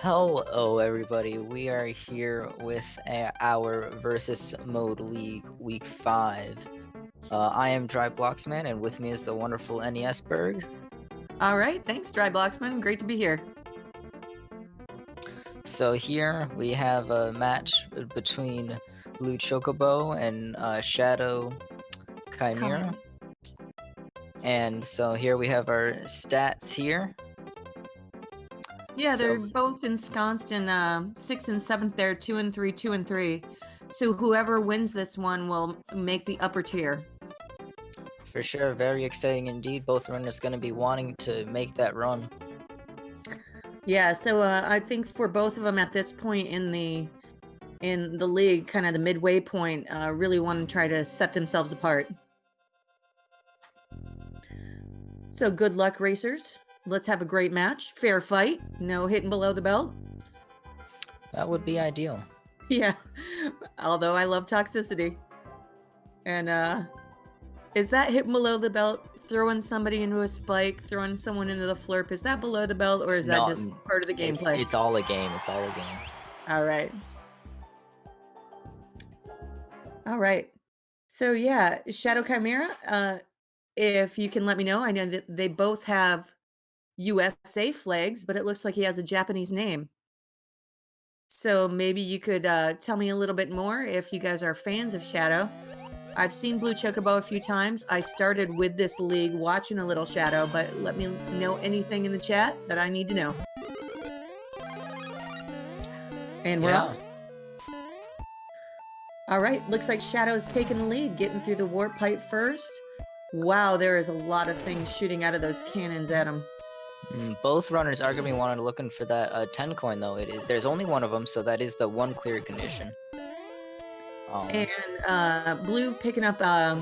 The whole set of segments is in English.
Hello, everybody. We are here with our Versus Mode League Week 5. I am Dry Blocksman, and with me is the wonderful NES Berg. All right, thanks, Dry Blocksman. Great to be here. So here we have a match between BlueChocobo and Shadow Chimera. And so here we have our stats here. Yeah, So- they're both ensconced in 6th and 7th there, 2 and 3, 2 and 3. So whoever wins this one will make the upper tier. For sure, very exciting indeed. Both runners going to be wanting to make that run. Yeah, so I think for both of them at this point in the league, kind of the midway point, really want to try to set themselves apart. So good luck, racers. Let's have a great match. Fair fight. No hitting below the belt. That would be ideal. Yeah, although I love toxicity. And is that hitting below the belt, throwing somebody into a spike, throwing someone into the flurp, is that below the belt, or is that just part of the gameplay? It's all a game. It's all a game. All right. All right. So yeah, Shadow Chimera, if you can let me know, I know that they both have USA flags, but it looks like he has a Japanese name. So maybe you could tell me a little bit more if you guys are fans of Shadow. I've seen BlueChocobo a few times. I started with this league watching a little Shadow, but let me know anything in the chat that I need to know. And we're off. All right, looks like Shadow's taking the lead, getting through the warp pipe first. Wow, there is a lot of things shooting out of those cannons at him. Both runners are going to be looking for that 10 coin, though. There's only one of them, so that is the one clear condition. And Blue picking up a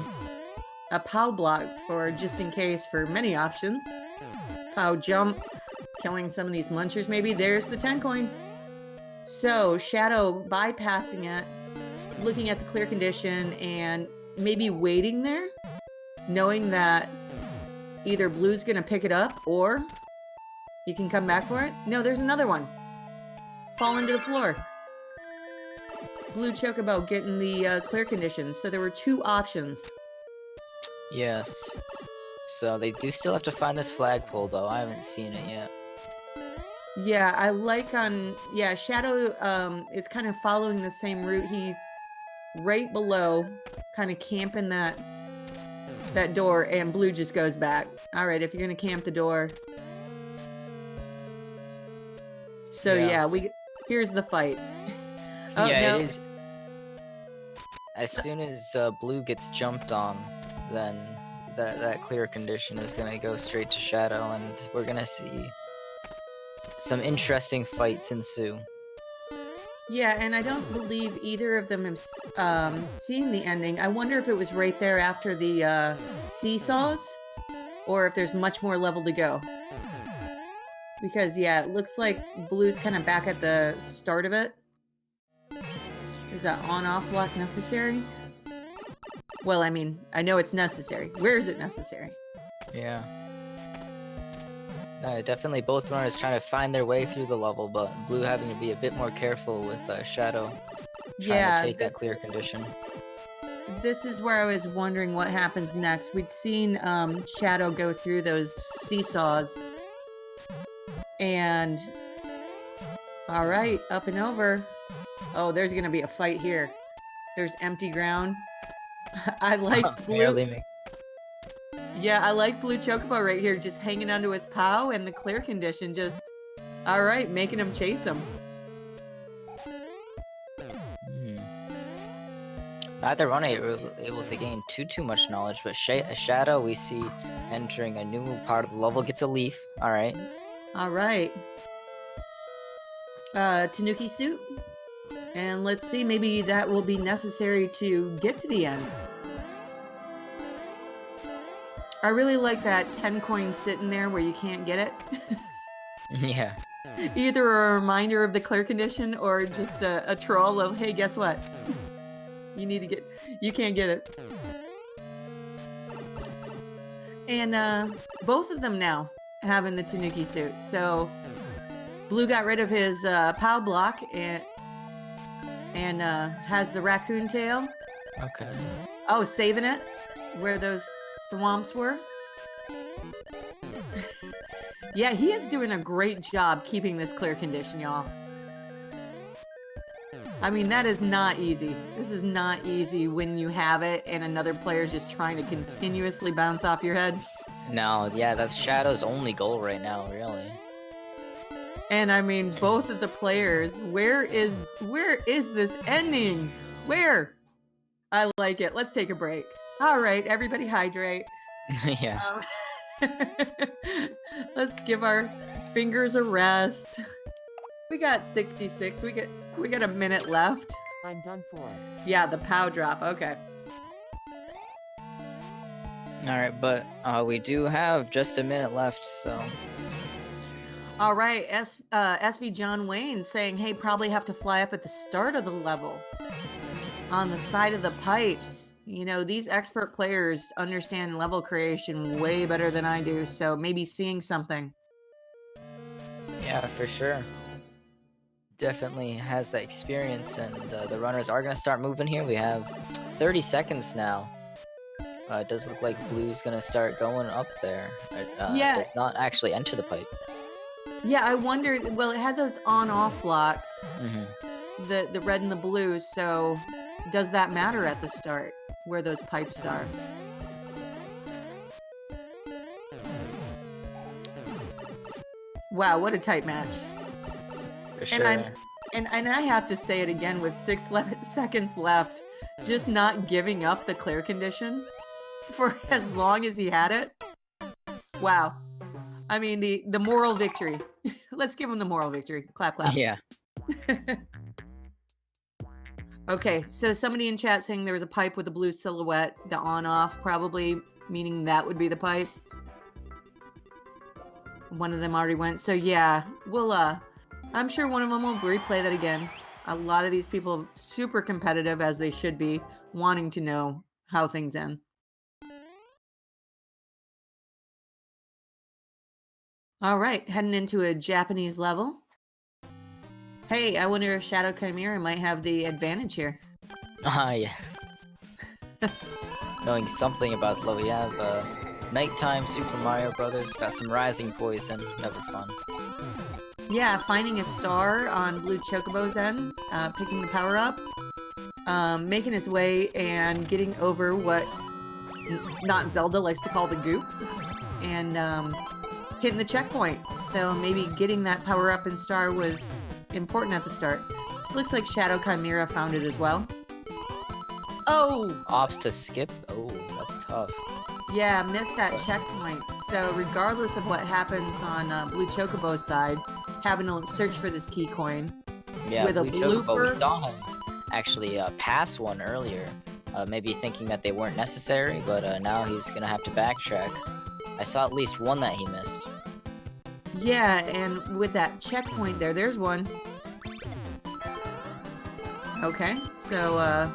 POW block for just in case for many options. POW jump, killing some of these munchers maybe. There's the 10 coin. So Shadow bypassing it, looking at the clear condition and maybe waiting there, knowing that either Blue's going to pick it up or he can come back for it. No, there's another one. Fall into the floor. BlueChocobo getting the clear conditions. So there were two options. Yes. So they do still have to find this flagpole, though. I haven't seen it yet. Yeah, I like Shadow is kind of following the same route. He's right below, kind of camping that door, and Blue just goes back. All right, if you're going to camp the door. So yeah, here's the fight. Oh, yeah, no. It is. As soon as Blue gets jumped on, then that clear condition is going to go straight to Shadow, and we're going to see some interesting fights ensue. Yeah, and I don't believe either of them have seen the ending. I wonder if it was right there after the seesaws, or if there's much more level to go. Because, yeah, it looks like Blue's kind of back at the start of it. Is that on-off block necessary? Well, I mean, I know it's necessary. Where is it necessary? Yeah. Definitely both runners trying to find their way through the level, but Blue having to be a bit more careful with Shadow trying to take that clear condition. This is where I was wondering what happens next. We'd seen Shadow go through those seesaws. And, all right, up and over. Oh, there's going to be a fight here. There's empty ground. I like Blue. Yeah, I like BlueChocobo right here, just hanging onto his POW and the clear condition, just, all right, making him chase him. Neither runner able to gain too much knowledge, but Shadow we see entering a new part of the level, gets a leaf. All right. All right. Tanuki suit. And let's see, maybe that will be necessary to get to the end. I really like that 10 coin sitting there where you can't get it. Yeah. Either a reminder of the clear condition or just a troll of, hey, guess what? You can't get it. And both of them now having the Tanuki suit. So Blue got rid of his POW block and has the raccoon tail. Okay. Oh, saving it where those thwomps were. Yeah, he is doing a great job keeping this clear condition, y'all. I mean, that is not easy. This is not easy when you have it and another player's just trying to continuously bounce off your head. No, yeah, that's Shadow's only goal right now, really. And I mean, both of the players, where is this ending? Where? I like it. Let's take a break. All right, everybody hydrate. Yeah. Let's give our fingers a rest. We got 66. We got a minute left. I'm done for it. Yeah, the POW drop. Okay. Alright, but we do have just a minute left, so... All right, SV John Wayne saying, hey, probably have to fly up at the start of the level. On the side of the pipes. You know, these expert players understand level creation way better than I do, so maybe seeing something. Yeah, for sure. Definitely has that experience, and the runners are going to start moving here. We have 30 seconds now. It does look like Blue's going to start going up there. Yeah. Does not actually enter the pipe. Yeah, I wonder, well, it had those on-off blocks, the red and the blue, so does that matter at the start, where those pipes are? Wow, what a tight match. For sure. And I have to say it again with 6 seconds left, just not giving up the clear condition for as long as he had it. Wow. I mean, the moral victory. Let's give him the moral victory. Clap, clap. Yeah. Okay, so somebody in chat saying there was a pipe with a blue silhouette, the on-off, probably meaning that would be the pipe. One of them already went. So yeah, we'll, I'm sure one of them will replay that again. A lot of these people are super competitive, as they should be, wanting to know how things end. All right, heading into a Japanese level. Hey, I wonder if Shadow Chimera might have the advantage here. Yeah. Knowing something about flow, we have Nighttime Super Mario Brothers, got some Rising Poison, never fun. Yeah, finding a star on BlueChocobo's end, picking the power up, making his way and getting over what Not Zelda likes to call the goop, and hitting the checkpoint. So maybe getting that power up and star was important at the start. Looks like Shadow Chimera found it as well. Oh! Opts to skip? Oh, that's tough. Yeah, missed that checkpoint. So regardless of what happens on BlueChocobo's side, having to search for this key coin Yeah, with a BlueChocobo, we blooper. saw him actually pass one earlier, maybe thinking that they weren't necessary, but now he's gonna have to backtrack. I saw at least one that he missed. Yeah, and with that checkpoint there's one. Okay, so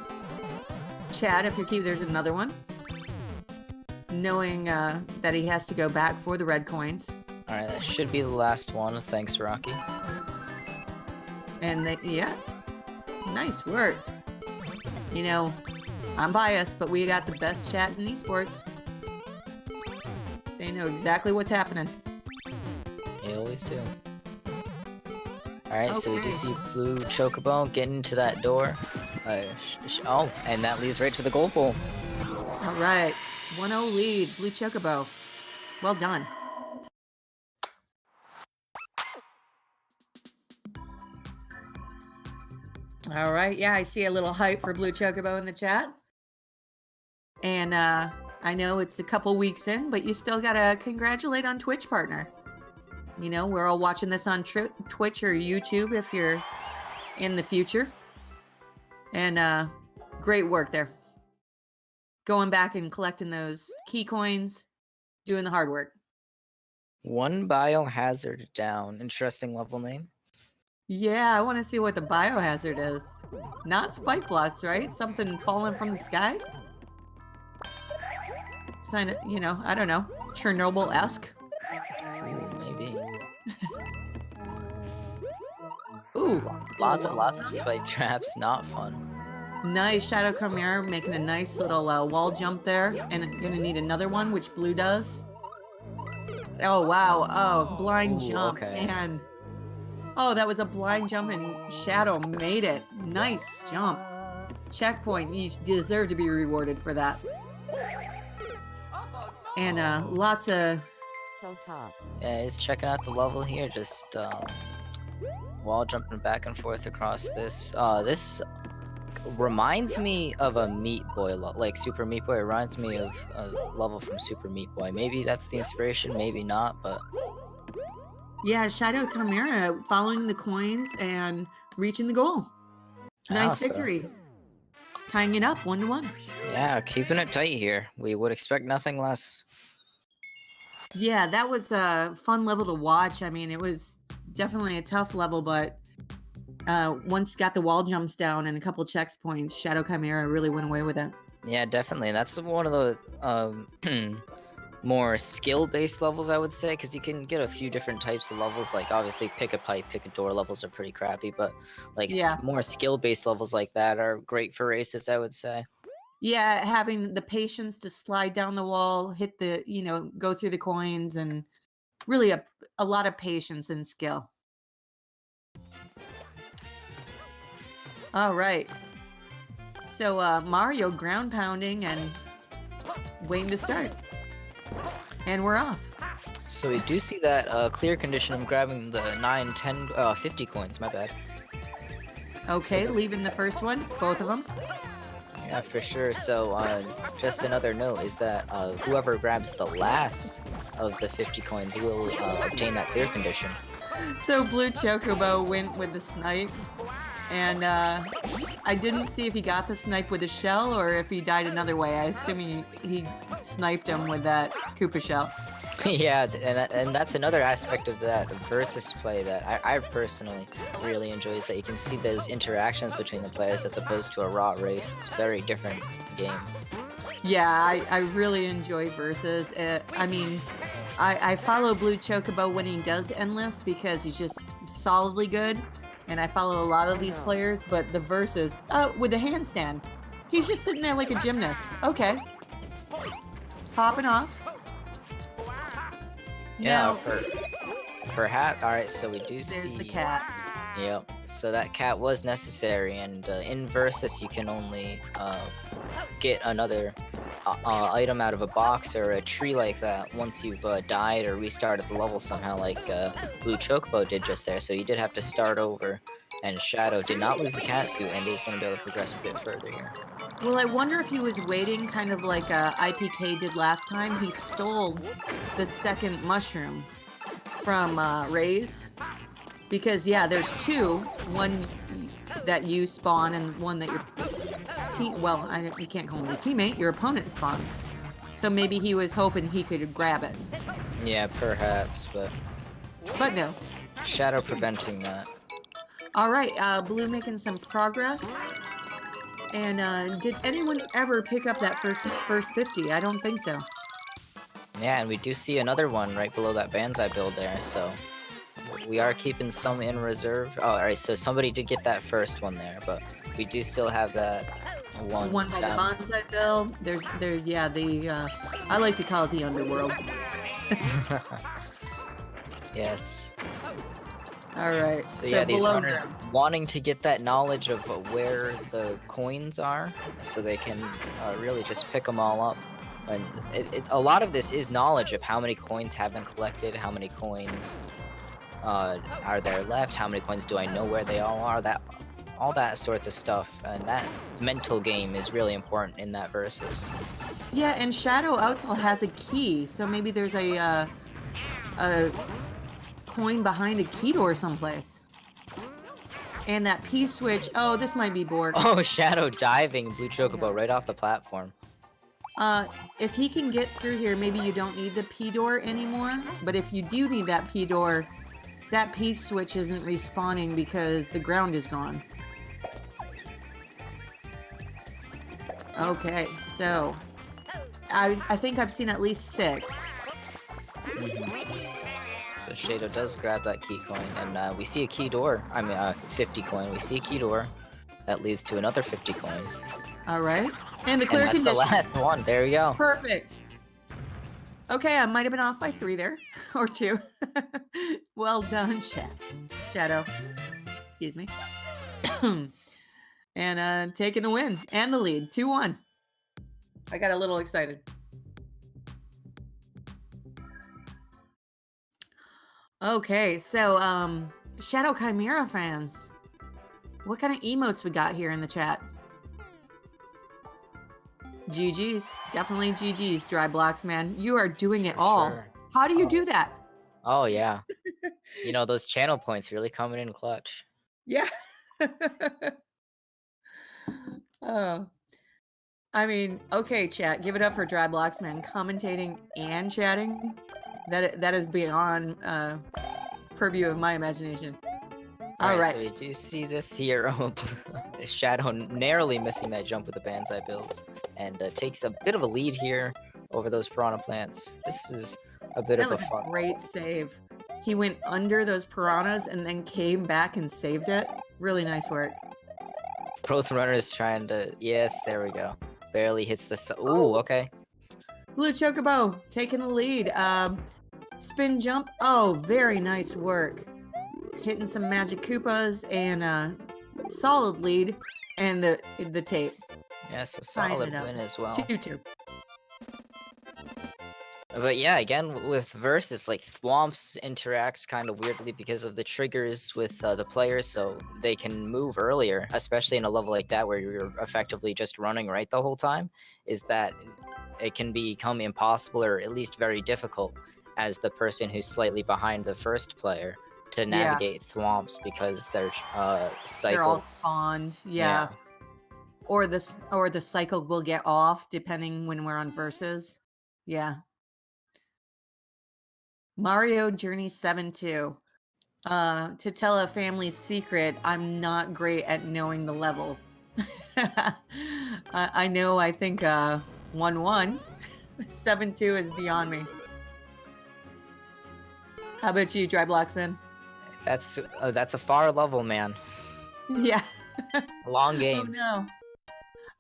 Chad, if you're keeping, there's another one. Knowing that he has to go back for the red coins. Alright, that should be the last one. Thanks, Rocky. And yeah, nice work. You know, I'm biased, but we got the best chat in esports. They know exactly what's happening. They always do. Alright, so we do Okay. see BlueChocobo getting into that door. Oh, and that leads right to the goal pole. All right, 1-0 lead, BlueChocobo. Well done. All right, yeah, I see a little hype for BlueChocobo in the chat. And I know it's a couple weeks in, but you still gotta congratulate on Twitch, partner. You know, we're all watching this on Twitch or YouTube if you're in the future. And great work there. Going back and collecting those key coins, doing the hard work. One biohazard down. Interesting level name. Yeah, I want to see what the biohazard is. Not spike blocks, right? Something falling from the sky? Sign it, you know, I don't know. Chernobyl-esque. Ooh, maybe. Ooh, Lots of spike traps, not fun. nice. Shadow Chimera making a nice little wall jump there. And gonna need another one, which Blue does. Oh, wow. Oh, blind Ooh, jump. okay. Man. Oh, that was a blind jump and Shadow made it. Nice jump. Checkpoint. You deserve to be rewarded for that. And lots of... So tough. Yeah, he's checking out the level here, just wall jumping back and forth across this. This reminds me of a Meat Boy, like Super Meat Boy. It reminds me of a level from Super Meat Boy. Maybe that's the inspiration, maybe not, but Yeah, Shadow Chimera following the coins and reaching the goal. Nice victory. Tying it up 1-1. Yeah, keeping it tight here. We would expect nothing less. Yeah, that was a fun level to watch. I mean, it was definitely a tough level, but once got the wall jumps down and a couple checkpoints, Shadow Chimera really went away with it. Yeah, definitely. That's one of the more skill-based levels, I would say, because you can get a few different types of levels. Like, obviously, pick a pipe, pick a door levels are pretty crappy, but like more skill-based levels like that are great for races, I would say. Yeah, having the patience to slide down the wall, hit the, go through the coins, and really a lot of patience and skill. All right. So Mario ground pounding and waiting to start. And we're off. So we do see that clear condition. I'm grabbing the 9, 10, 50 coins, my bad. Okay, so leaving the first one, both of them. Yeah, for sure. So just another note is that whoever grabs the last of the 50 coins will obtain that clear condition. So BlueChocobo went with the snipe, and I didn't see if he got the snipe with a shell or if he died another way. I assume he sniped him with that Koopa shell. Yeah, and that's another aspect of that versus play that I personally really enjoy, is that you can see those interactions between the players as opposed to a raw race. It's a very different game. Yeah, I really enjoy versus. I mean, I follow BlueChocobo when he does Endless because he's just solidly good, and I follow a lot of these players, but the versus, with the handstand, he's just sitting there like a gymnast. Okay. Popping off. Yeah, perhaps. Alright, so we do see... There's the cat. Yep, so that cat was necessary, and in Versus you can only get another item out of a box or a tree like that once you've died or restarted the level somehow, like BlueChocobo did just there, so you did have to start over, and Shadow did not lose the cat suit and is going to be able to progress a bit further here. Well, I wonder if he was waiting kind of like IPK did last time. He stole the second mushroom from Ray's. Because, yeah, there's two. One that you spawn and one that your you can't call him your teammate, your opponent spawns. So maybe he was hoping he could grab it. Yeah, perhaps, but no. Shadow preventing that. All right, Blue making some progress. And did anyone ever pick up that first 50? I don't think so. Yeah, and we do see another one right below that Banzai build there, so we are keeping some in reserve. Oh, alright, so somebody did get that first one there, but we do still have that one by the Banzai build. I like to call it the underworld. Yes. Alright, so yeah, these runners wanting to get that knowledge of where the coins are, so they can really just pick them all up. And a lot of this is knowledge of how many coins have been collected, how many coins are there left, how many coins do I know where they all are, all that sorts of stuff, and that mental game is really important in that Versus. Yeah, and Shadow Outsall has a key, so maybe there's a coin behind a key door someplace. And that P-switch, oh, this might be Borg. Oh, Shadow diving BlueChocobo right off the platform. If he can get through here, maybe you don't need the P-door anymore, but if you do need that P-door, that P-switch isn't respawning because the ground is gone. Okay, so I think I've seen at least 6. So Shadow does grab that key coin, and we see a key door. I mean, 50 coin. We see a key door that leads to another 50 coin. All right. And the And clear that's condition. the last one. There we go. Perfect. Okay, I might have been off by 3 there, or 2. Well done, Shadow. Excuse me. And taking the win and the lead, 2-1. I got a little excited. Okay, so Shadow Chimera fans, what kind of emotes we got here in the chat? GG's, definitely GG's, Dry Blocks, man. You are doing it all. Sure. How do you do that? Oh yeah. You know, those channel points really coming in clutch. Yeah. Oh. I mean, okay, chat, give it up for Dry Blocks, man. Commentating and chatting, that is beyond purview of my imagination. All right. So we do see this here. Shadow narrowly missing that jump with the Banzai Bills, and takes a bit of a lead here over those Piranha Plants. This is a bit of a fun. Great save. He went under those piranhas and then came back and saved it. Really nice work. Both runners trying to... Yes, there we go. Barely hits the... Ooh, okay. BlueChocobo taking the lead. Spin jump. Oh, very nice work. Hitting some Magic Koopas and solid lead. And the tape. Yes, a solid win as well. 2-2. But yeah, again, with Versus, like, Thwomps interact kind of weirdly because of the triggers with the players, so they can move earlier, especially in a level like that where you're effectively just running right the whole time, is that it can become impossible or at least very difficult as the person who's slightly behind the first player to navigate Thwomps because their cycles... They're all spawned, yeah. Or the cycle will get off depending when we're on Versus. Yeah. Mario Journey 7-2. To tell a family's secret, I'm not great at knowing the level. I know, I think 1-1. 7-2 is beyond me. How about you, Dry Blocksman? That's a far level, man. Yeah. Long game. Oh no.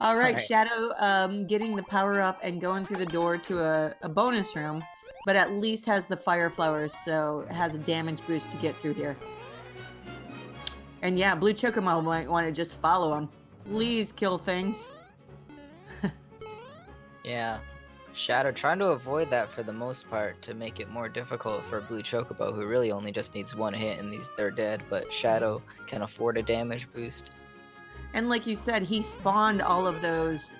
All right, Shadow getting the power up and going through the door to a bonus room, but at least has the fire flowers, so it has a damage boost to get through here. And yeah, BlueChocobo might want to just follow him. Please kill things. Yeah. Shadow trying to avoid that for the most part to make it more difficult for BlueChocobo, who really only just needs one hit and they're dead, but Shadow can afford a damage boost. And like you said, he spawned all of those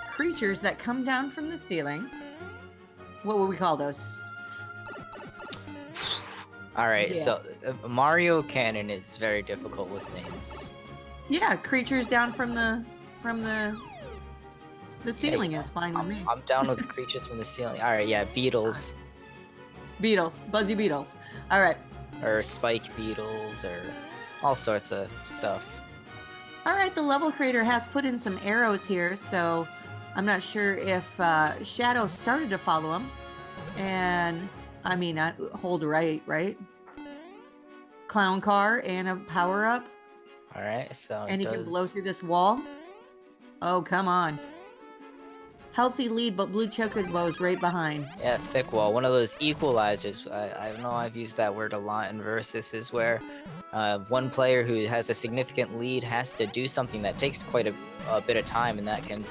creatures that come down from the ceiling. What would we call those? Alright, so Mario Canon is very difficult with names. Yeah, creatures down from the ceiling is fine with me. I'm down with creatures from the ceiling. Alright, yeah, beetles. Beetles, buzzy beetles. Alright. Or spike beetles, or all sorts of stuff. Alright, the level creator has put in some arrows here, so I'm not sure if Shadow started to follow him. And, I mean, hold right? Clown car and a power-up. Alright, so... And he can blow through this wall. Oh, come on. Healthy lead, but BlueChocobo is right behind. Yeah, thick wall. One of those equalizers. I know I've used that word a lot in Versus, is where one player who has a significant lead has to do something that takes quite a bit of time, and that can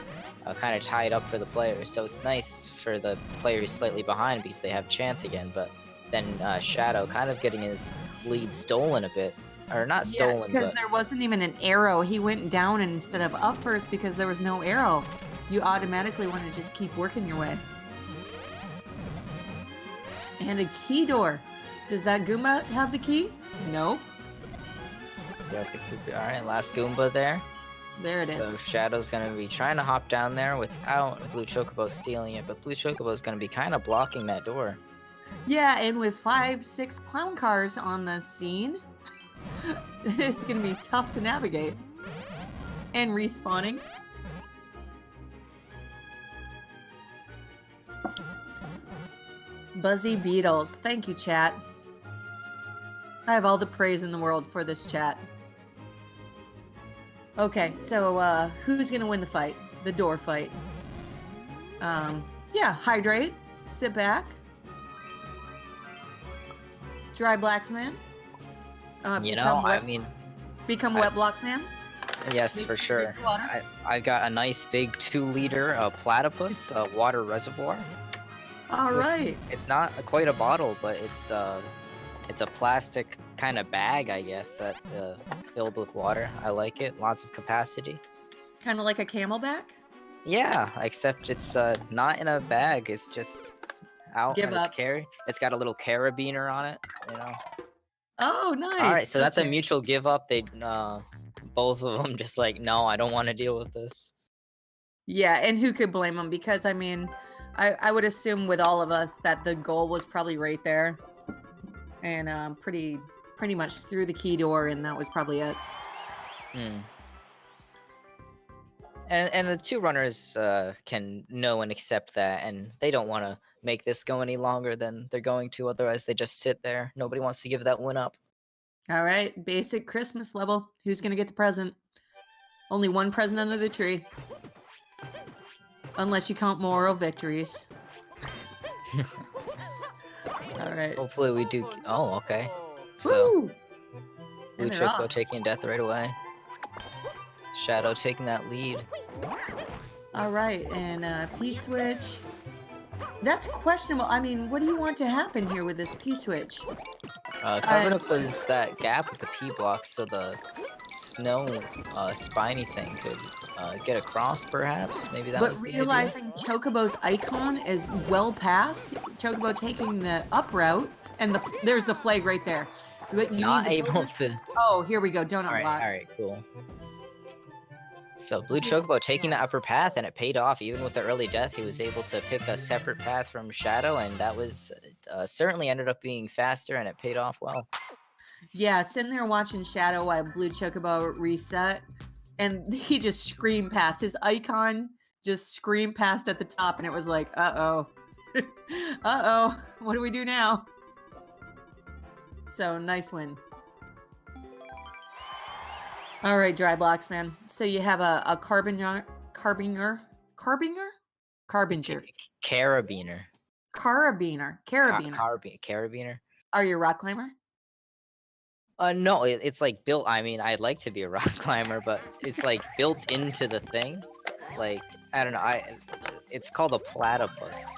kind of tie it up for the player. So it's nice for the player who's slightly behind because they have a chance again, but then Shadow kind of getting his lead stolen a bit. Or not stolen, because there wasn't even an arrow. He went down instead of up first because there was no arrow. You automatically want to just keep working your way. And a key door. Does that Goomba have the key? Nope. Alright, last Goomba there. There it is. So Shadow's going to be trying to hop down there without BlueChocobo stealing it, but BlueChocobo's going to be kind of blocking that door. Yeah, and with 5-6 clown cars on the scene, it's going to be tough to navigate. And respawning. Buzzy Beetles. Thank you, chat. I have all the praise in the world for this chat. Okay, so who's gonna win the fight? The door fight. Yeah, hydrate. Sit back. Dry blocks man. Become wet blocks man. Yes, for sure. I got a nice big 2-liter platypus water reservoir. All right. It's not quite a bottle, but it's a plastic kind of bag, I guess, that filled with water. I like it. Lots of capacity. Kind of like a camelback? Yeah, except it's not in a bag. It's just out. It's got a little carabiner on it, you know. Oh, nice. All right, so that's a mutual give up. They both of them just like, no, I don't want to deal with this. Yeah, and who could blame them? Because I mean, I would assume with all of us that the goal was probably right there, and pretty much through the key door, and that was probably it. And the 2 runners can know and accept that, and they don't want to make this go any longer than they're going to. Otherwise, they just sit there. Nobody wants to give that win up. All right, basic Christmas level. Who's gonna get the present? Only one present under the tree. Unless you count moral victories. All right. Hopefully we do. Oh, okay. So, BlueChocobo taking death right away. Shadow taking that lead. All right, and P-switch. That's questionable. I mean, what do you want to happen here with this P-switch? Covered up that gap with the P-block so the snow spiny thing could get across, perhaps. Maybe that was the idea. But realizing Chocobo's icon is well past, Chocobo taking the up route, and there's the flag right there. Not able to... Oh, here we go, donut block. All right, cool. So BlueChocobo taking the upper path, and it paid off. Even with the early death, he was able to pick a separate path from Shadow, and that was certainly ended up being faster, and it paid off well. Yeah, sitting there watching Shadow while BlueChocobo reset, and he just screamed past. His icon just screamed past at the top, and it was like, uh-oh. Uh-oh, what do we do now? So, nice win. All right, Dry Blocks, man. So you have a carbinger? Carabiner. Are you a rock climber? No, it's like built. I mean, I'd like to be a rock climber, but it's like built into the thing. Like, I don't know. It's called a platypus.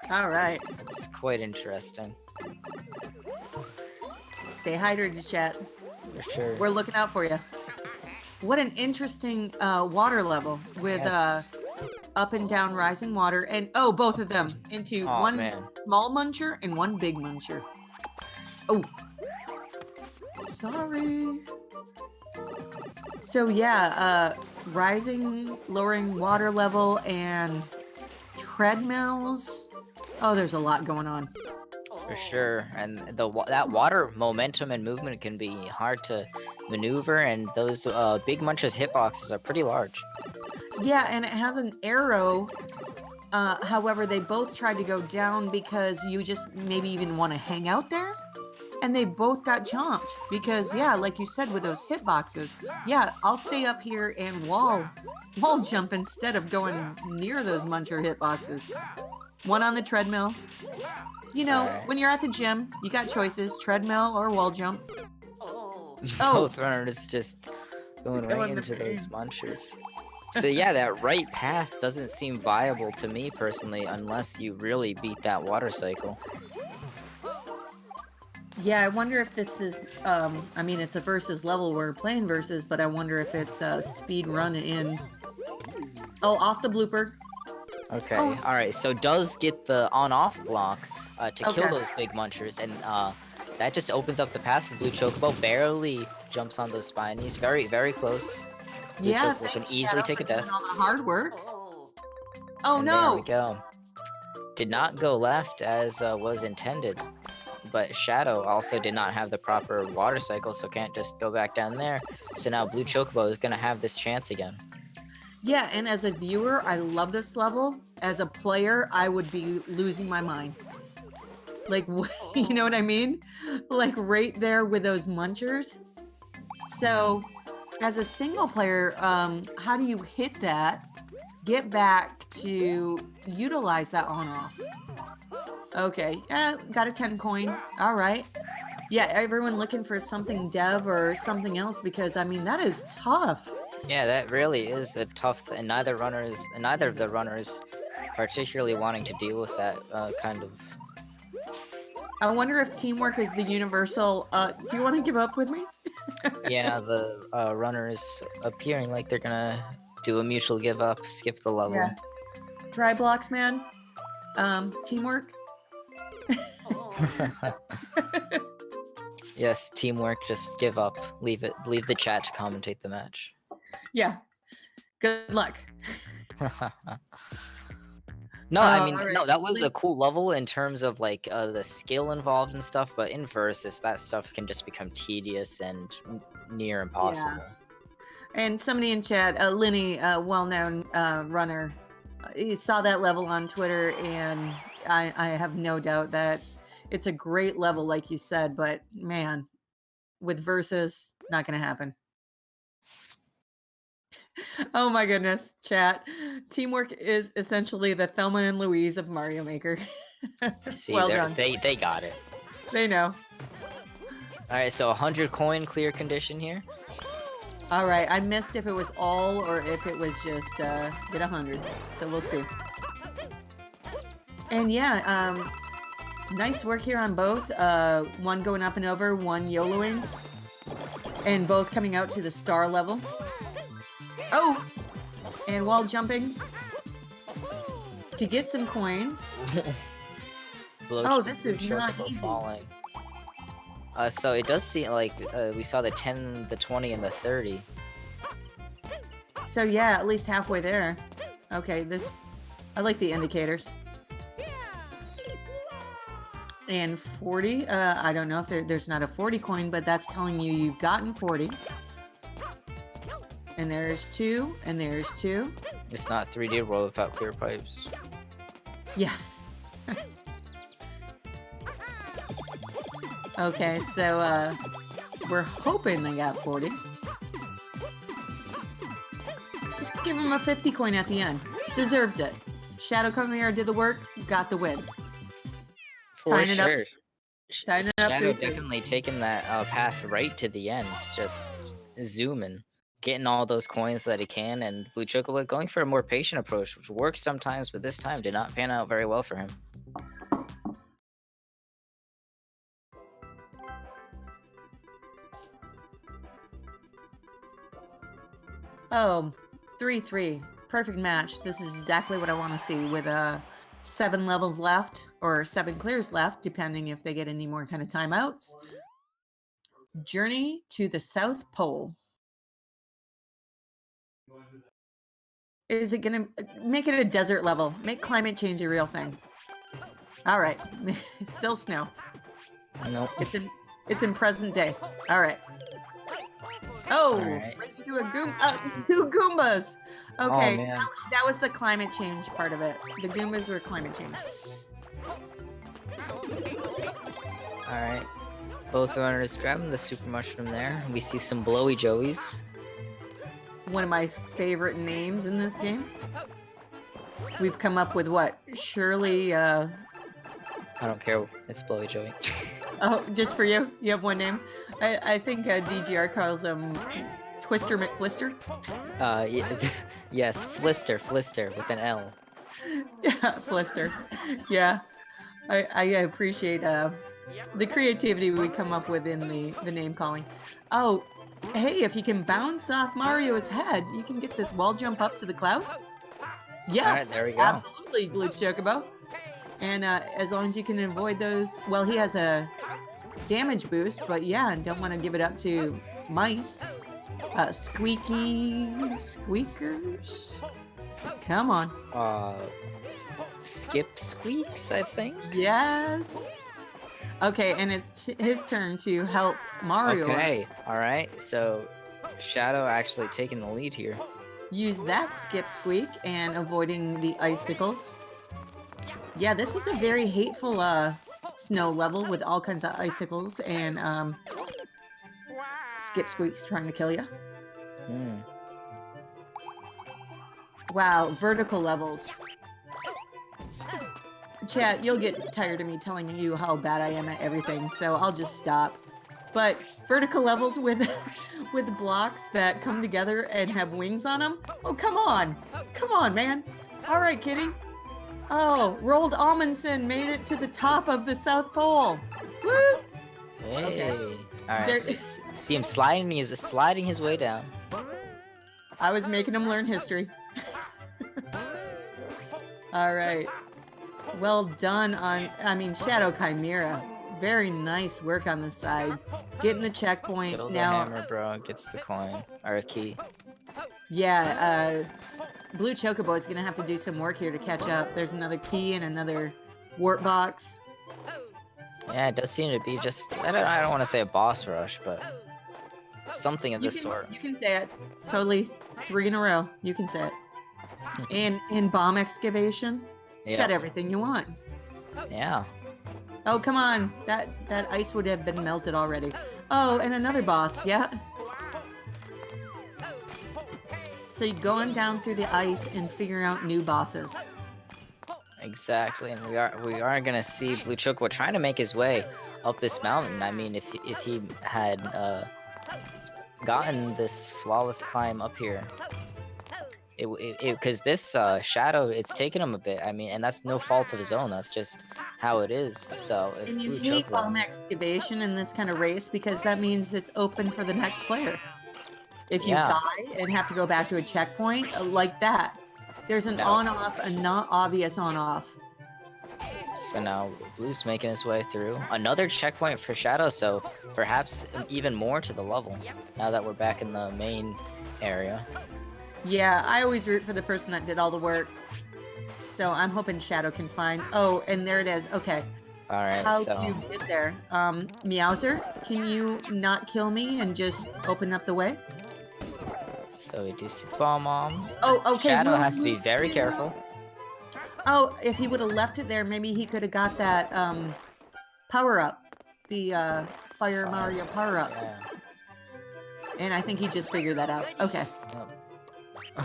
All right. It's quite interesting. Stay hydrated, chat. For sure. We're looking out for you. What an interesting water level with up and down rising water, and both of them into one small muncher and one big muncher. Oh, sorry. So yeah, rising, lowering water level, and treadmills. Oh, there's a lot going on. For sure, and that water momentum and movement can be hard to maneuver, and those big munchers hitboxes are pretty large. Yeah, and it has an arrow. However, they both tried to go down because you just maybe even want to hang out there, and they both got jumped because, yeah, like you said with those hitboxes, yeah, I'll stay up here and wall jump instead of going near those muncher hitboxes. One on the treadmill. You know, when you're at the gym, you got choices, treadmill or wall jump. Both runners just going right into those munchers. So yeah, that right path doesn't seem viable to me personally unless you really beat that water cycle. Yeah, I wonder if this is, I mean, it's a versus level we're playing versus, but I wonder if it's a speed run in. Oh, off the blooper. Okay, alright, so does get the on-off block to kill those big munchers, and that just opens up the path for BlueChocobo. Barely jumps on those spinies. Very, very close. BlueChocobo can easily take a death. All the hard work. Oh no! There we go. Did not go left as was intended, but Shadow also did not have the proper water cycle, so can't just go back down there. So now BlueChocobo is gonna have this chance again. Yeah, and as a viewer, I love this level. As a player, I would be losing my mind. Like, you know what I mean? Like right there with those munchers. So, as a single player, how do you hit that? Get back to utilize that on-off. Okay, got a 10 coin. All right. Yeah, everyone looking for something dev or something else because, I mean, that is tough. Yeah, that really is a tough and neither of the runners particularly wanting to deal with that kind of. I wonder if teamwork is the universal, do you want to give up with me? Yeah, the runners appearing like they're gonna do a mutual give up, skip the level. Yeah. Dry blocks, man. Teamwork. Yes, teamwork, just give up. Leave the chat to commentate the match. Yeah. Good luck. No, I mean, right. no, that was a cool level in terms of like the skill involved and stuff, but in versus, that stuff can just become tedious and near impossible. Yeah. And somebody in chat, Linny, a well-known runner, he saw that level on Twitter, and I have no doubt that it's a great level, like you said, but man, with versus, not going to happen. Oh my goodness, chat. Teamwork is essentially the Thelma and Louise of Mario Maker. See, well done. They got it. They know. All right, so 100 coin clear condition here. All right, I missed if it was all or if it was just get 100. So we'll see. And yeah, nice work here on both. One going up and over, one YOLOing, and both coming out to the star level. Oh, and while jumping to get some coins. Oh, this is not easy. Falling. So it does seem like we saw the 10, the 20, and the 30. So yeah, at least halfway there. Okay, I like the indicators. And 40, I don't know if there's not a 40 coin, but that's telling you you've gotten 40. And there's 2, and there's 2. It's not 3D World without clear pipes. Yeah. Okay, so we're hoping they got 40. Just give them a 50 coin at the end. Deserved it. Shadow Chimera did the work, got the win. For sure. Tying it up. Shadow definitely taking that path right to the end, just zooming, getting all those coins that he can, and BlueChocobo going for a more patient approach, which works sometimes, but this time did not pan out very well for him. Oh, 3-3. Perfect match. This is exactly what I want to see with 7 levels left, or 7 clears left, depending if they get any more kind of timeouts. Journey to the South Pole. Is it going to make it a desert level? Make climate change a real thing. All right. Still snow. Nope. It's in present day. All right. Oh, right into a Goomba. 2 Goombas. Okay, oh, man. That was the climate change part of it. The Goombas were climate change. All right. Both runners grabbing the super mushroom there. We see some blowy joeys. One of my favorite names in this game. We've come up with what? Shirley, I don't care. It's blowy joey. Oh, just for you? You have one name? I think DGR calls him Twister McFlister. Yes, Flister with an L. Yeah, Flister. Yeah. I appreciate the creativity we come up with in the name calling. Oh, hey, if you can bounce off Mario's head, you can get this wall jump up to the cloud. Yes, all right, there we go. Absolutely, BlueChocobo. And as long as you can avoid those, well, he has a damage boost, but yeah, don't want to give it up to mice. Squeaky squeakers. Come on. Skip squeaks, I think. Yes. Okay, and it's his turn to help Mario. Okay, all right. So Shadow actually taking the lead here. Use that skip squeak and avoiding the icicles. Yeah, this is a very hateful snow level with all kinds of icicles and Skip Squeaks trying to kill you. Hmm. Wow, vertical levels. Chat, you'll get tired of me telling you how bad I am at everything, so I'll just stop. But vertical levels with with blocks that come together and have wings on them? Oh, come on. Come on, man. All right, kitty. Oh, Roald Amundsen made it to the top of the South Pole. Woo! Hey. Okay. Alright, so we see him sliding his way down. I was making him learn history. All right. Well done on, Shadow Chimera. Very nice work on the side. Getting the checkpoint. Kill the now. hammer, bro. Gets the coin. Or a key. Yeah, BlueChocobo is going to have to do some work here to catch up. There's another key and another warp box. Yeah, it does seem to be just... I don't want to say a boss rush, but... something of this sort. You can say it. Totally. 3 in a row. You can say it. And bomb excavation. It's got everything you want. Yeah. Oh, come on. That ice would have been melted already. Oh, and another boss. Yeah. So you're going down through the ice and figuring out new bosses. Exactly, and we are gonna see BlueChocobo trying to make his way up this mountain. I mean, if he had gotten this flawless climb up here, because this shadow, it's taken him a bit. I mean, and that's no fault of his own. That's just how it is. So if and you hate bomb excavation in this kind of race because that means it's open for the next player. If you die and have to go back to a checkpoint like that, there's an on-off, a not obvious on-off. So now Blue's making his way through. Another checkpoint for Shadow, so perhaps even more to the level now that we're back in the main area. Yeah, I always root for the person that did all the work. So I'm hoping Shadow can find... Oh, and there it is. Okay. Alright, How do you get there? Meowser, can you not kill me and just open up the way? So we do see the bomb-bombs. Oh, okay. Shadow has to be very careful. Oh, if he would have left it there, maybe he could have got that power-up. The Fire Mario power-up. Yeah. And I think he just figured that out. Okay.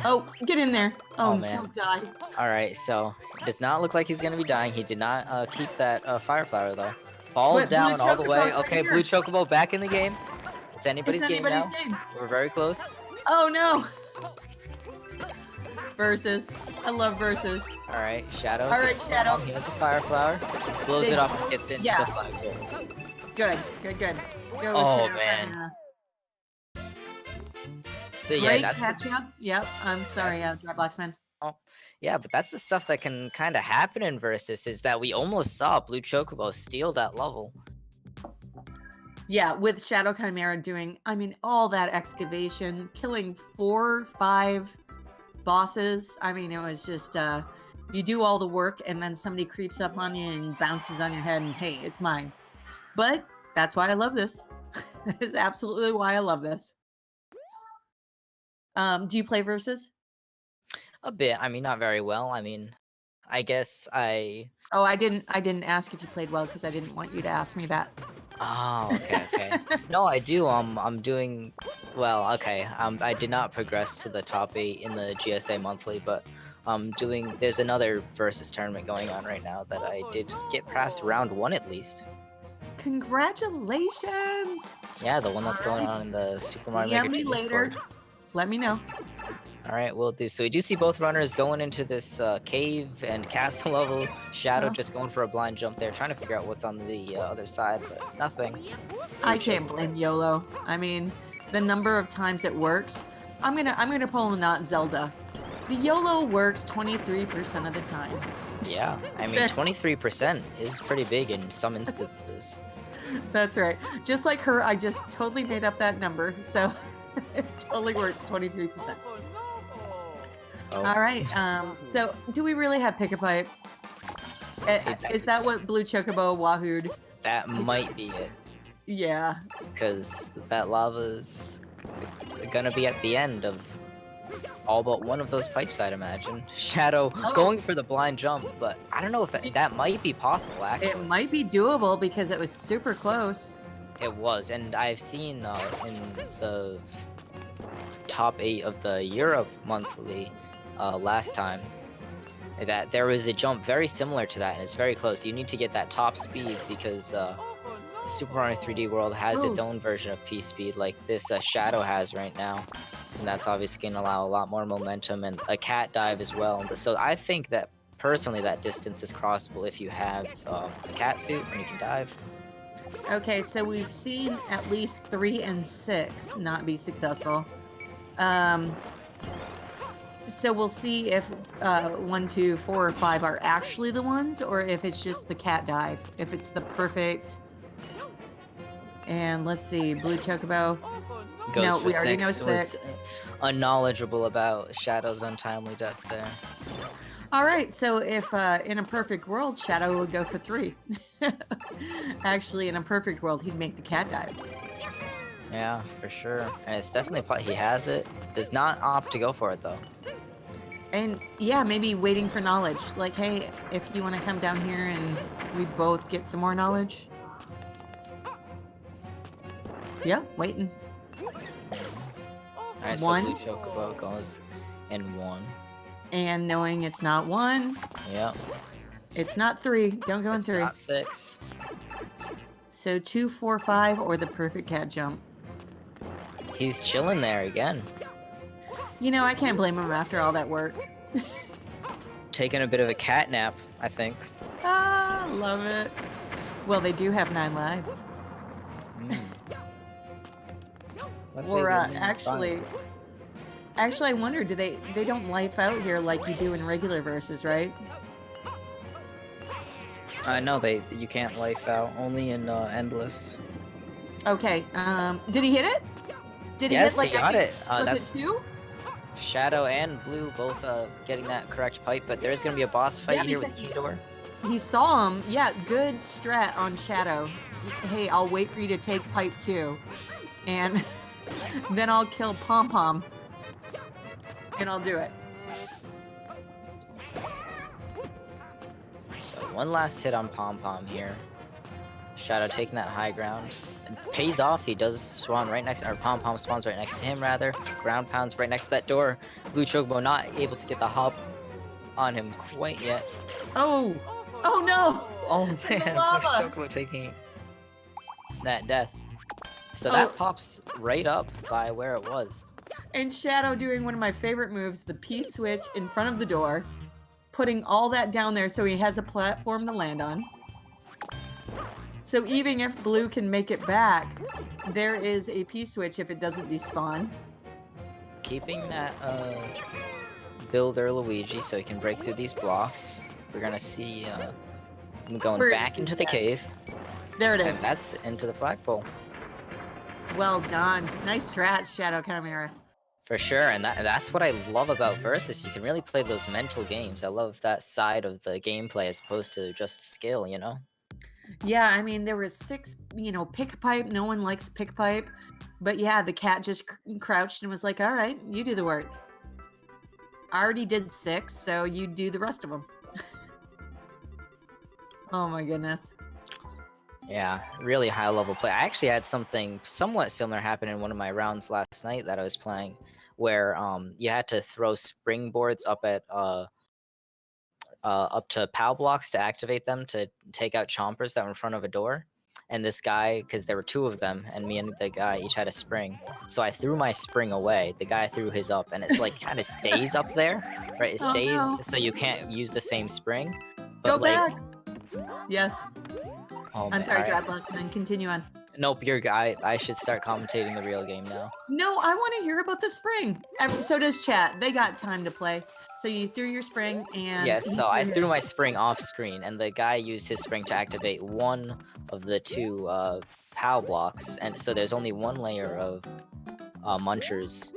Oh, get in there. Oh, man. Don't die. Alright, so it does not look like he's going to be dying. He did not keep that fire flower, though. Falls down all the way. Right okay, here. BlueChocobo back in the game. It's anybody's game now. We're very close. Oh, no. Versus. I love versus. Alright, Shadow. Alright, Shadow. He has the fire flower. Blows it up and gets into the fire. Good. Go, oh, Shadow. man. So yeah, Great that's catch up. Yep. I'm sorry, Dropboxman. Oh, yeah, but that's the stuff that can kind of happen in Versus, is that we almost saw BlueChocobo steal that level. Yeah, with Shadow Chimera doing, all that excavation, killing 4, 5 bosses. It was just, you do all the work and then somebody creeps up on you and bounces on your head and, hey, it's mine. But that's why I love this. That is absolutely why I love this. Do you play Versus? A bit. Not very well. I guess I... Oh, I didn't ask if you played well because I didn't want you to ask me that. Oh, okay. No, I do. I'm doing well. Okay. I did not progress to the top 8 in the GSA monthly, but there's another Versus tournament going on right now that I did get past round 1 at least. Congratulations! Yeah, the one that's going on in the Super Mario Maker 2 Discord. Let me know. Alright, will do. So we do see both runners going into this cave and castle level. Shadow just going for a blind jump there, trying to figure out what's on the other side, but nothing. I can't blame YOLO. The number of times it works. I'm gonna pull a not Zelda. The YOLO works 23% of the time. Yeah, 23% is pretty big in some instances. That's right. Just like her, I just totally made up that number, so it totally works 23%. Oh. All right. So do we really have Pick a Pipe? Is that what BlueChocobo wahooed? That might be it. Yeah. Because that lava's gonna be at the end of all but one of those pipes, I'd imagine. Shadow Oh. going for the blind jump, but I don't know if that might be possible, It actually. might be doable because it was super close. It was, and I've seen in the top 8 of the Europe monthly last time that there was a jump very similar to that, and it's very close. You need to get that top speed because Super Mario 3D World has its Ooh. own version of P speed, like this Shadow has right now, and that's obviously going to allow a lot more momentum and a cat dive as well. So I think that personally that distance is crossable if you have a cat suit and you can dive. Okay, so we've seen at least 3 and 6 not be successful. So we'll see if 1, 2, 4, or 5 are actually the ones, or if it's just the cat dive. If it's the perfect. And let's see, Blue Chocobo. Goes No, for we already know was 6. unknowledgeable about Shadow's untimely death there. All right, so if in a perfect world, Shadow would go for 3. Actually, in a perfect world, he'd make the cat dive. Yeah, for sure. And it's definitely he has it. Does not opt to go for it though. And yeah, maybe waiting for knowledge. Like, hey, if you want to come down here and we both get some more knowledge. Yeah, waiting. Alright, so 1. Blue Chocobo goes in 1. And knowing it's not 1. Yep. It's not 3. Don't go in 3. It's not 6. So 2, 4, 5, or the perfect cat jump. He's chilling there again. You know, I can't blame him after all that work. Taking a bit of a cat nap, I think. Ah, love it. Well, they do have 9 lives. Or actually, I wonder, do they don't life out here like you do in regular verses, right? No, you can't life out, only in endless. Okay. Did he hit it? Did he yes, hit like he got it. Was That's it 2? Shadow and Blue both getting that correct pipe, but there is going to be a boss fight here with Theodore. He saw him. Yeah, good strat on Shadow. Hey, I'll wait for you to take pipe 2. And then I'll kill Pom Pom. And I'll do it. So one last hit on Pom Pom here. Shadow taking that high ground. It pays off. He does spawn right next, or Pom Pom spawns right next to him rather. Ground pounds right next to that door. Blue Chocobo not able to get the hop on him quite yet. Oh! Oh no! Oh man, Blue lava. Chocobo taking that death. So that pops right up by where it was. And Shadow doing one of my favorite moves, the P-switch in front of the door, putting all that down there so he has a platform to land on. So even if Blue can make it back, there is a P-switch if it doesn't despawn. Keeping that builder Luigi so he can break through these blocks. We're gonna see him going back into the cave. There it is. And that's into the flagpole. Well done. Nice strat, Shadow Chimera. For sure, and that's what I love about Versus. You can really play those mental games. I love that side of the gameplay as opposed to just skill, you know? Yeah, I mean, there was 6, pick a pipe. No one likes to pick a pipe. But yeah, the cat just crouched and was like, all right, you do the work. I already did 6, so you do the rest of them. Oh my goodness. Yeah, really high level play. I actually had something somewhat similar happen in one of my rounds last night that I was playing, where you had to throw springboards up at up to POW blocks to activate them to take out chompers that were in front of a door. And this guy, because there were 2 of them, and me and the guy each had a spring. So I threw my spring away. The guy threw his up, and it's like kind of stays up there, right? It stays, no. so you can't use the same spring. Go But like, back. Yes. oh, I'm sorry, right. Droplock, and continue on. Nope, you're guy. I should start commentating the real game now. No, I want to hear about the spring. So does chat. They got time to play. So you threw your spring and... Yes, so I threw my spring off screen, and the guy used his spring to activate one of the 2 POW blocks, and so there's only 1 layer of munchers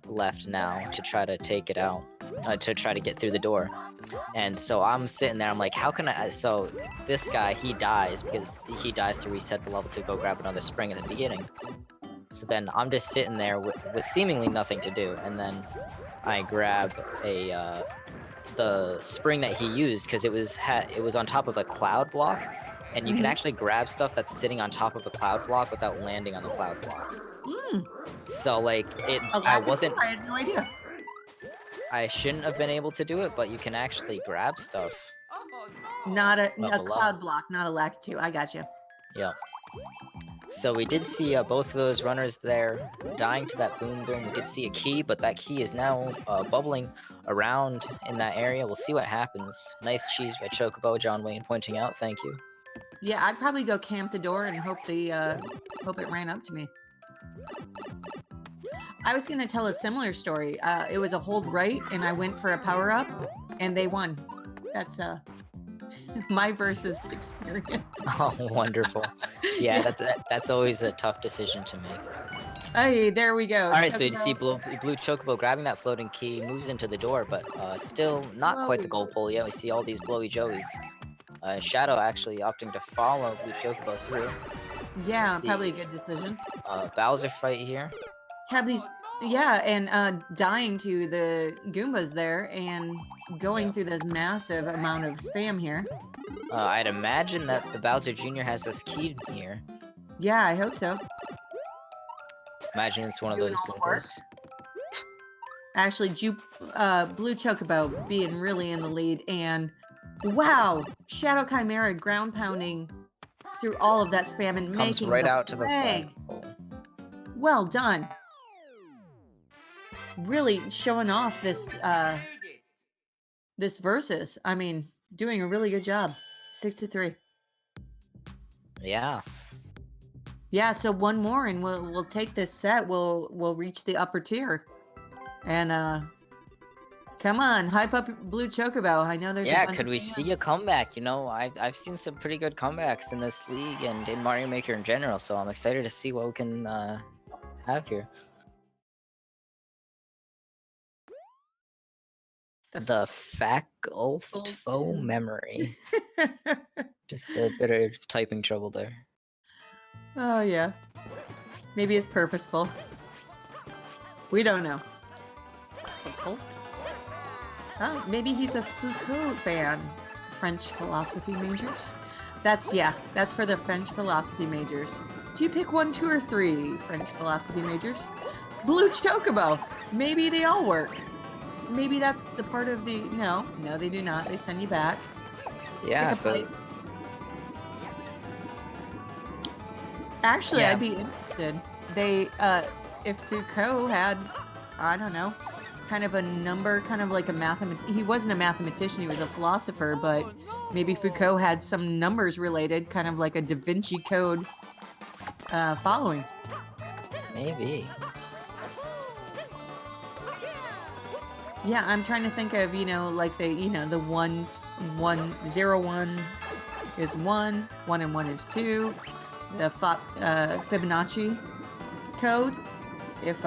left now to try to take it out, to try to get through the door. And so I'm sitting there, I'm like, how can I... So this guy, he dies because he dies to reset the level to go grab another spring at the beginning. So then I'm just sitting there with seemingly nothing to do, and then I grab the spring that he used because it was on top of a cloud block, and you can actually grab stuff that's sitting on top of a cloud block without landing on the cloud block. So like I wasn't. I had no idea. I shouldn't have been able to do it, but you can actually grab stuff. Not a below. cloud block, not a lack 2. I got you. Yeah. So we did see both of those runners there dying to that boom boom. We did see a key, but that key is now bubbling around in that area. We'll see what happens. Nice cheese by Chocobo, John Wayne pointing out. Thank you. Yeah, I'd probably go camp the door and hope it ran up to me. I was gonna tell a similar story. It was a hold right, and I went for a power up, and they won. That's my versus experience. Oh, wonderful. Yeah, that's always a tough decision to make. Hey, there we go. All right, so you see Blue Chocobo grabbing that floating key, moves into the door, but still not quite the goal pole yet. We see all these blowy joeys. Shadow actually opting to follow Blue Chocobo through. Yeah, probably a good decision. Bowser fight here. Have these, yeah, and dying to the Goombas there and going through this massive amount of spam here. I'd imagine that the Bowser Jr. has this key here. Yeah, I hope so. Imagine it's one of those Goombas. Actually, Blue Chocobo being really in the lead, and wow, Shadow Chimera ground pounding through all of that spam and comes making right the out to the flag. Well done. Really showing off this this versus. I mean, doing a really good job. 6-3. Yeah. Yeah, so one more and we'll take this set. We'll reach the upper tier. And come on, hype up Blue Chocobo. I know there's a bunch could we see a comeback? You know, I've seen some pretty good comebacks in this league and in Mario Maker in general, so I'm excited to see what we can have here. The facultfo memory. Just a bit of typing trouble there. Oh yeah. Maybe it's purposeful. We don't know. Faculty? Oh, maybe he's a Foucault fan. French philosophy majors? That's for the French philosophy majors. Do you pick 1, 2, or 3 French philosophy majors? Blue Chocobo! Maybe they all work. Maybe that's the part of the... No, they do not. They send you back. Yeah, so... Actually, I'd be interested. They, if Foucault had, I don't know, kind of a number, kind of like a he wasn't a mathematician, he was a philosopher, but maybe Foucault had some numbers related, kind of like a Da Vinci Code following. Maybe. Yeah, I'm trying to think of, like the 1, 0, 1 is 1, 1 and 1 is 2, the Fibonacci code. If,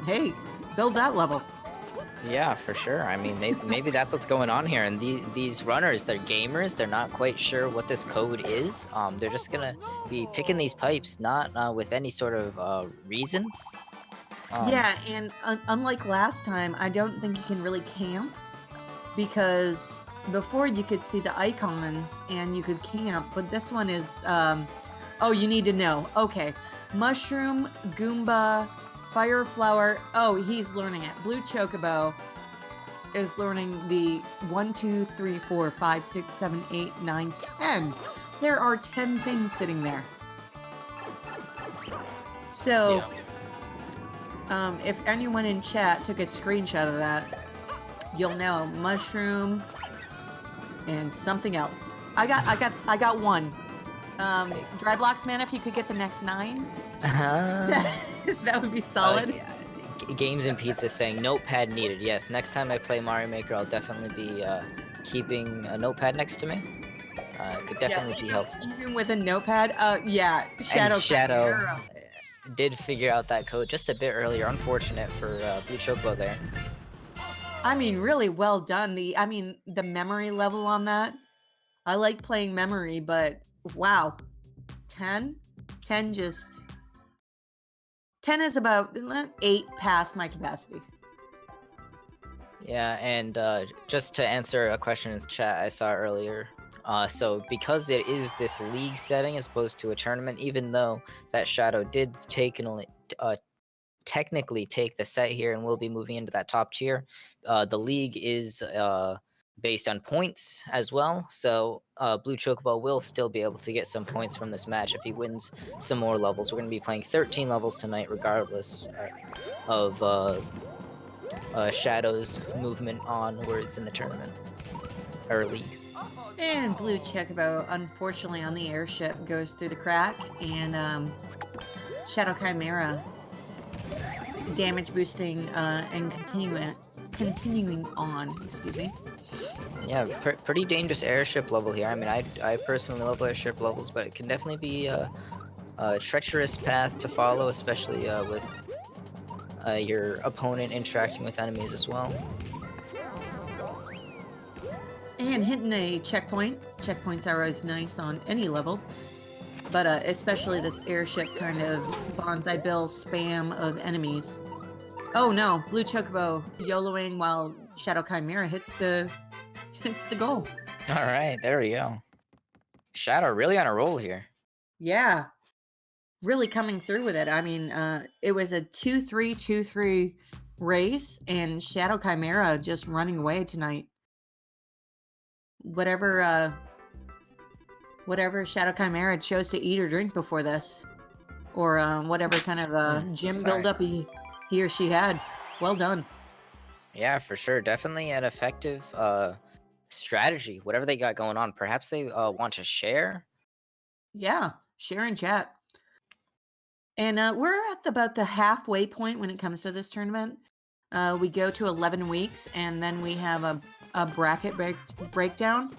hey, build that level. Yeah, for sure. I mean, maybe that's what's going on here. And these runners, they're gamers. They're not quite sure what this code is. They're just gonna be picking these pipes, not with any sort of reason. Yeah, and unlike last time, I don't think you can really camp, because before you could see the icons and you could camp, but this one is, oh, you need to know. Okay, Mushroom, Goomba, Fire Flower. Oh, he's learning it. Blue Chocobo is learning the 1, 2, 3, 4, 5, 6, 7, 8, 9, 10. There are 10 things sitting there. So... yeah. If anyone in chat took a screenshot of that, you'll know Mushroom and something else. I got one. Dry Blocks Man, if you could get the next 9, that would be solid. Games and Pizza saying notepad needed. Yes, next time I play Mario Maker, I'll definitely be keeping a notepad next to me. It could definitely be helpful. Even with a notepad, yeah. Shadow. Did figure out that code just a bit earlier. Unfortunate for Blue Chocobo there. I mean, really well done. The memory level on that. I like playing memory, but wow. 10 just... 10 is about 8 past my capacity. Yeah, and just to answer a question in the chat I saw earlier, so because it is this league setting as opposed to a tournament, even though that Shadow did technically take the set here and will be moving into that top tier, the league is based on points as well. So Blue Chocobo will still be able to get some points from this match if he wins some more levels. We're going to be playing 13 levels tonight, regardless of Shadow's movement onwards in the tournament or league. And Blue Chocobo, unfortunately, on the airship goes through the crack, and Shadow Chimera damage boosting and continuing on. Excuse me. Yeah, pretty dangerous airship level here. I mean, I personally love airship levels, but it can definitely be a treacherous path to follow, especially with your opponent interacting with enemies as well. And hitting a checkpoint. Checkpoints are always nice on any level, but especially this airship kind of Bonsai Bill spam of enemies. Oh no, Blue Chocobo YOLOing while Shadow Chimera hits the goal. All right, there we go. Shadow really on a roll here. Yeah, really coming through with it. I mean, it was a 2-3, 2-3 race, and Shadow Chimera just running away tonight. Whatever Shadow Chimera chose to eat or drink before this, or whatever kind of gym buildup he or she had. Well done. Yeah, for sure. Definitely an effective strategy. Whatever they got going on. Perhaps they want to share. Yeah, share and chat. And we're at about the halfway point when it comes to this tournament. We go to 11 weeks, and then we have a bracket breakdown.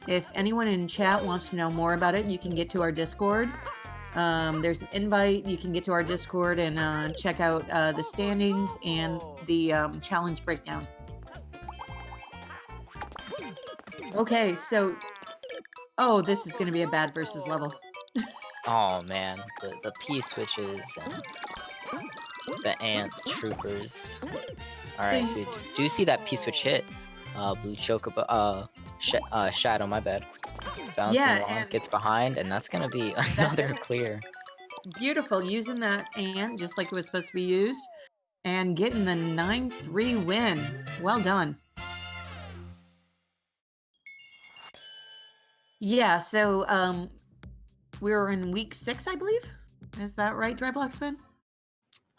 If anyone in chat wants to know more about it, you can get to our Discord. There's an invite. You can get to our Discord and check out the standings and the challenge breakdown. Okay, so... Oh, this is going to be a bad versus level. Oh, man. The P-switches and the ant troopers. Alright, so you do see that P-switch hit. Blue Chocobo... Shadow, my bad. Bouncing along, gets behind, and that's going to be another clear. Beautiful, using that ant just like it was supposed to be used, and getting the 9-3 win. Well done. Yeah, so we were in week 6, I believe. Is that right, Dryblockspin?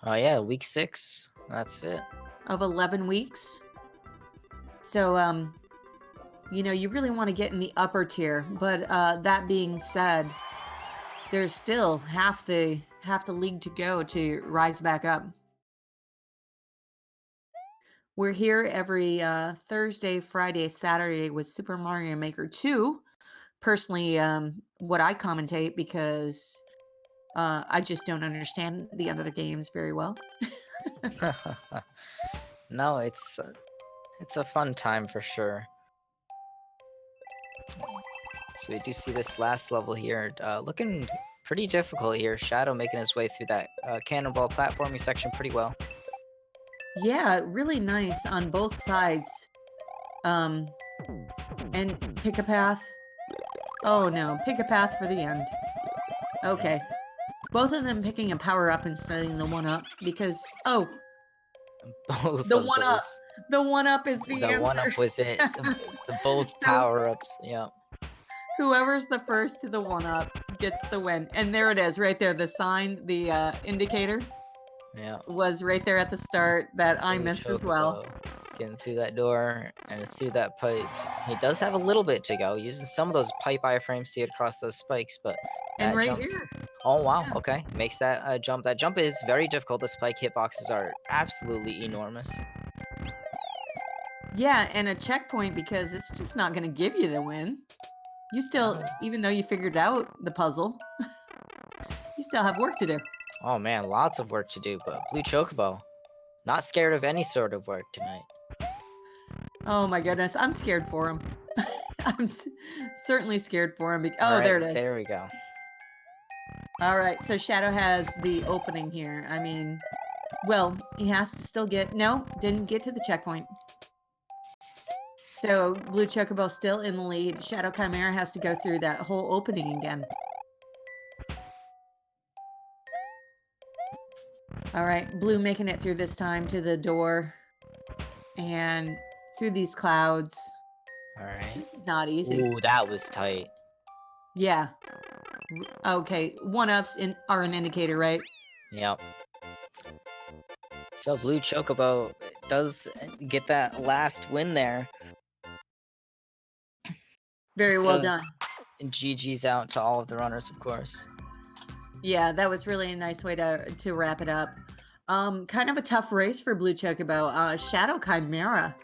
Oh yeah, week 6. That's it. Of 11 weeks. So you know, you really want to get in the upper tier, but that being said, there's still half the league to go to rise back up. We're here every Thursday, Friday, Saturday with Super Mario Maker 2. Personally, what I commentate, because I just don't understand the other games very well. No, it's a fun time for sure. So we do see this last level here, looking pretty difficult here. Shadow making his way through that cannonball platforming section pretty well. Yeah, really nice on both sides. And pick a path. Oh no, pick a path for the end. Okay. Both of them picking a power up instead of the one up, because both the of one those. up. The one up is the answer. The one up was it. the both power ups. Yeah. Whoever's the first to the one up gets the win. And there it is, right there. The sign, the indicator. Yeah. Was right there at the start that I missed as well. Getting through that door and through that pipe. He does have a little bit to go, using some of those pipe iframes to get across those spikes, but and right jump... here. Oh wow, okay. Makes that jump. That jump is very difficult. The spike hitboxes are absolutely enormous. Yeah, and a checkpoint, because it's just not going to give you the win. You still, even though you figured out the puzzle, you still have work to do. Oh man, lots of work to do, but Blue Chocobo, not scared of any sort of work tonight. Oh my goodness, I'm scared for him. I'm certainly scared for him. Oh, right, there it is. There we go. All right, so Shadow has the opening here. I mean, well, he has to still get... No, didn't get to the checkpoint. So Blue Chocobo still in the lead. Shadow Chimera has to go through that whole opening again. All right, Blue making it through this time to the door and through these clouds. All right. This is not easy. Ooh, that was tight. Yeah. Okay, one-ups are an indicator, right? Yep. So Blue Chocobo does get that last win there. Very well done. And GG's out to all of the runners, of course. Yeah, that was really a nice way to wrap it up. Kind of a tough race for Blue Chocobo. Shadow Chimera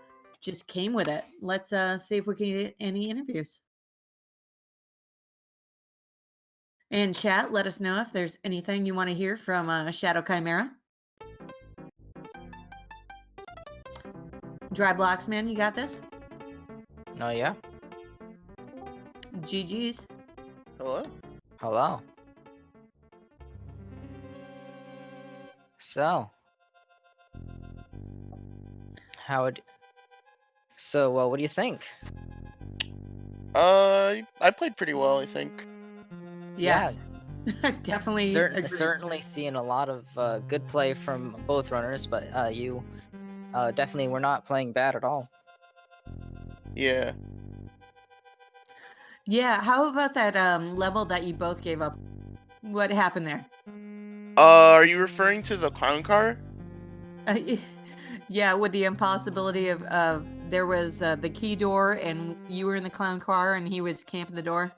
just came with it. Let's see if we can get any interviews. And chat, let us know if there's anything you want to hear from Shadow Chimera. Dry Blocks, man, you got this? Oh, yeah? GG's. Hello? Hello. So, what do you think? I played pretty well, I think. Yes. Yeah. Definitely. Certainly seeing a lot of good play from both runners, but you definitely were not playing bad at all. Yeah. Yeah, how about that level that you both gave up? What happened there? Are you referring to the clown car? Yeah, with the impossibility of there was the key door and you were in the clown car and he was camping the door.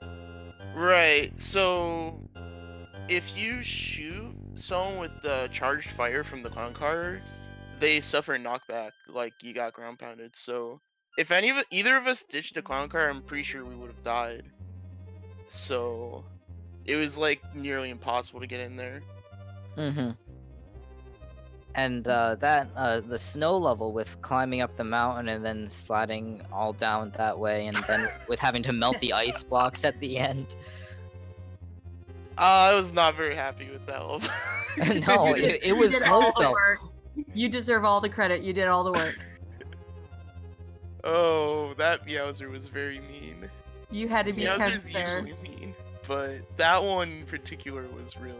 Right, so if you shoot someone with the charged fire from the clown car, they suffer a knockback, like you got ground pounded. So if either of us ditched the clown car, I'm pretty sure we would have died. So it was like nearly impossible to get in there. Mm-hmm. And the snow level with climbing up the mountain and then sliding all down that way, and then with having to melt the ice blocks at the end. I was not very happy with that level. No, it was close though. You deserve all the credit. You did all the work. Oh, that Meowser was very mean. You had to be tense there. Usually mean, but that one in particular was really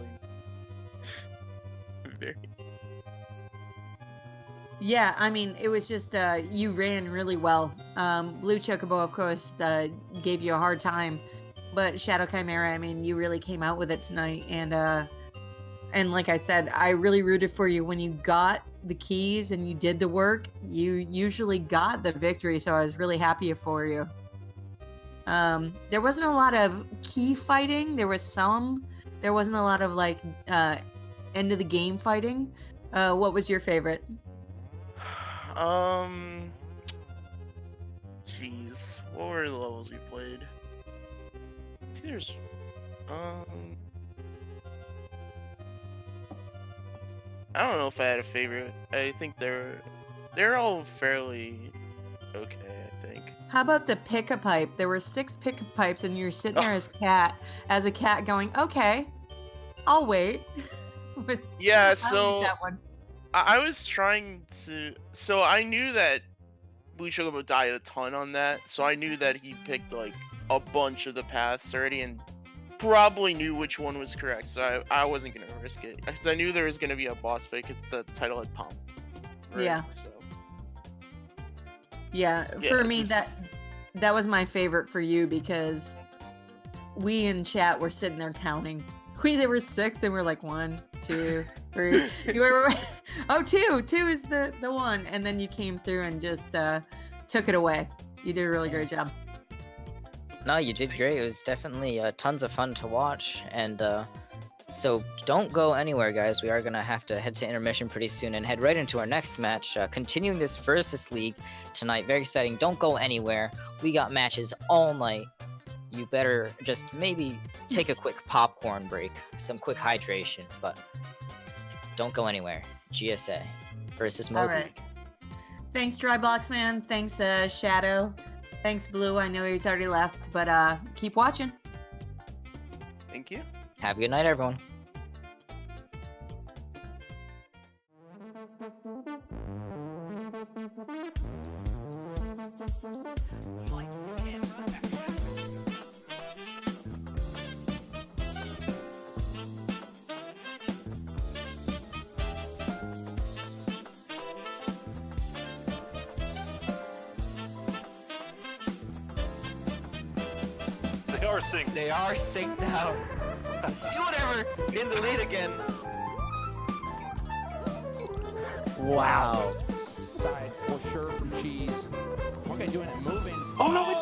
very. Yeah, I mean, it was just you ran really well. Blue Chocobo, of course, gave you a hard time, but Shadow Chimera, I mean, you really came out with it tonight, and like I said, I really rooted for you when you got the keys and you did the work. You usually got the victory, so I was really happy for you. There wasn't a lot of key fighting. There was some. There wasn't a lot of like end of the game fighting. What was your favorite? Jeez, what were the levels we played? There's, I don't know if I had a favorite. I think they're all fairly okay, I think. How about the pick-a-pipe? There were 6 pick-a-pipes, and you're sitting there as a cat going, okay, I'll wait. Yeah, so that one. I was trying to. So I knew that Blue Chocobo died a ton on that, so I knew that he picked like a bunch of the paths already and probably knew which one was correct. So I wasn't gonna risk it because I knew there was gonna be a boss fight because the title had Pomp. Right? Yeah. So. Yeah, for me that was my favorite for you because we in chat were sitting there counting. There were 6 and we're like 1, 2, 3. You were 2 is the one, and then you came through and just took it away. You did a really great job. No, you did great. It was definitely tons of fun to watch, and so don't go anywhere, guys. We are gonna have to head to intermission pretty soon and head right into our next match, continuing this versus league tonight. Very exciting. Don't go anywhere. We got matches all night. You better just maybe take a quick popcorn break, some quick hydration, but don't go anywhere. GSA versus Mode League. Thanks, Dry Blocks, man. Thanks, Shadow. Thanks, Blue. I know he's already left, but keep watching. Thank you. Have a good night, everyone. are synced. They are synced now. Do whatever. In the lead again. Wow. Side for sure from Cheese. Okay, doing it, moving. Oh no,